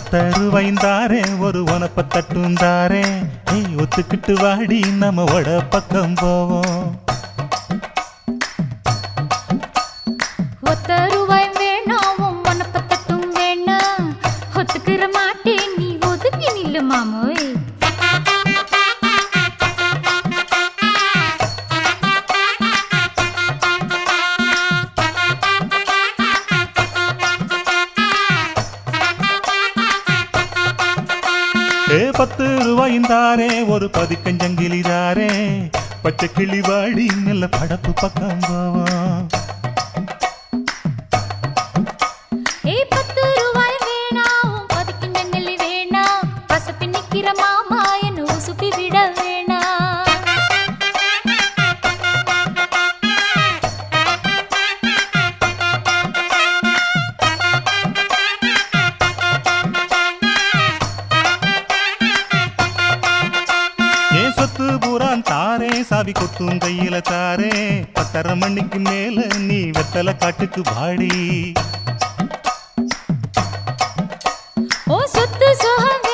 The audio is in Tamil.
ஒத்தருவைந்தாரே ஒரு உனப்ப தட்டுந்தாரே ஒத்துக்கிட்டு வாடி நம்ம வட பக்கம் போவோம். ஒத்தருவாய் வேணாம் உனப்ப தட்டும் வேணா ஒத்துக்கிற மாட்டேன் நீ ஒதுங்கி நில்லு மாமோய். 10 ரூபாய்ந்தாரே ஒரு பதிக்கஞ்சங்கிலிதாரே பச்சை கிளி வாடி நல்ல படப்பு பக்கம் போவோம். 10 ரூபாய் வேணாம் பதிக்கஞ்சங்கிலி வேணா பசப்பி நிக்கிற மாமா என்ன உசுப்பி விட வேணா. சொத்து பூரான் தாரே சாவி கொத்தும் கையில தாரே 10:30 மணிக்கு மேல நீ வெத்தல காட்டுக்கு வாடி. ஓ சொத்து சுகம்